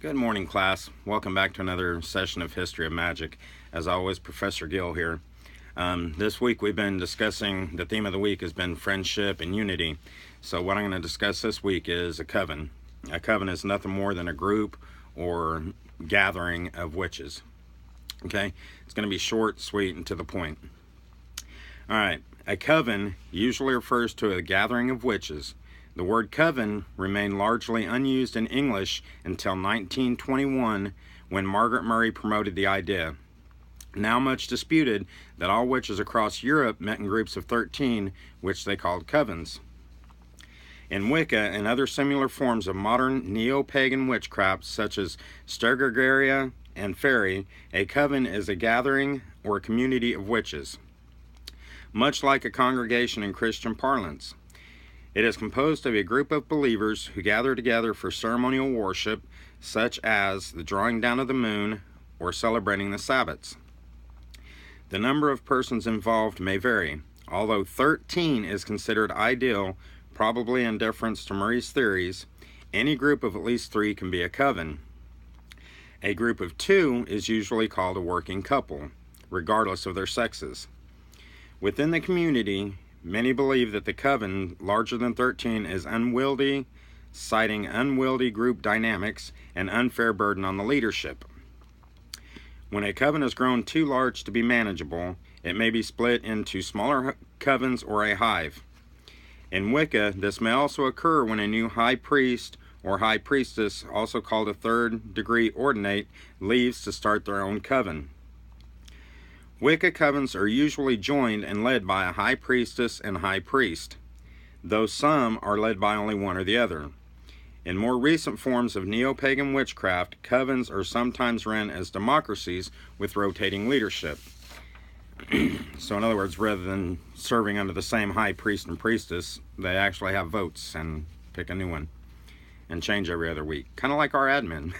Good morning, class. Welcome back to another session of History of Magic. As always, Professor Gill here. This week we've been discussing, the theme of the week has been friendship and unity. So what I'm going to discuss this week is a coven. A coven is nothing more than a group or gathering of witches. Okay? It's going to be short, sweet, and to the point. All right. A coven usually refers to a gathering of witches. The word coven remained largely unused in English until 1921 when Margaret Murray promoted the idea. Now much disputed that all witches across Europe met in groups of 13, which they called covens. In Wicca and other similar forms of modern neo-pagan witchcraft such as Sturgeria and Fairy, a coven is a gathering or a community of witches, much like a congregation in Christian parlance. It is composed of a group of believers who gather together for ceremonial worship, such as the drawing down of the moon or celebrating the Sabbats. The number of persons involved may vary, although 13 is considered ideal, probably in deference to Murray's theories. Any group of at least 3 can be a coven. A group of 2 is usually called a working couple, regardless of their sexes. Within the community, many believe that the coven, larger than 13, is unwieldy, citing unwieldy group dynamics and unfair burden on the leadership. When a coven has grown too large to be manageable, it may be split into smaller covens or a hive. In Wicca, this may also occur when a new high priest or high priestess, also called a third-degree ordinate, leaves to start their own coven. Wicca covens are usually joined and led by a high priestess and high priest, though some are led by only one or the other. In more recent forms of neo-pagan witchcraft, covens are sometimes run as democracies with rotating leadership. So in other words, rather than serving under the same high priest and priestess, they actually have votes and pick a new one and change every other week, kind of like our admin.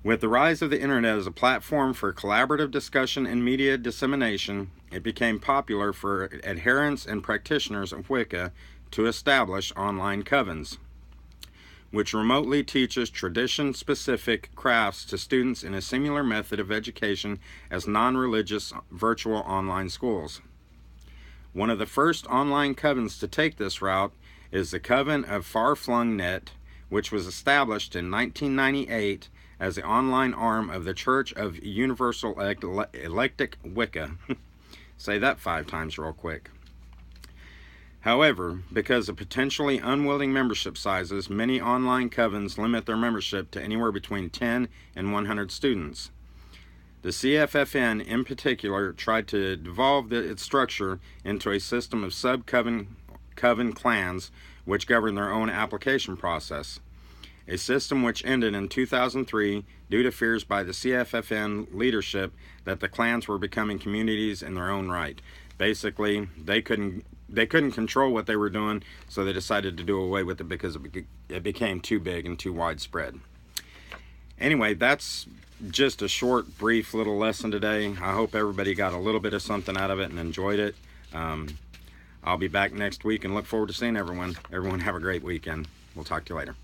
With the rise of the internet as a platform for collaborative discussion and media dissemination, it became popular for adherents and practitioners of Wicca to establish online covens, which remotely teaches tradition-specific crafts to students in a similar method of education as non-religious virtual online schools. One of the first online covens to take this route is the Coven of Far-Flung Net, which was established in 1998 as the online arm of the Church of Universal Eclectic Wicca. Say that 5 times real quick. However, because of potentially unwilling membership sizes, many online covens limit their membership to anywhere between 10 and 100 students. The CFFN in particular tried to devolve its structure into a system of sub-coven clans which govern their own application process. A system which ended in 2003 due to fears by the CFFN leadership that the clans were becoming communities in their own right. Basically, they couldn't control what they were doing, so they decided to do away with it because it became too big and too widespread. Anyway, that's just a short, brief little lesson today. I hope everybody got a little bit of something out of it and enjoyed it. I'll be back next week and look forward to seeing everyone. Everyone have a great weekend. We'll talk to you later.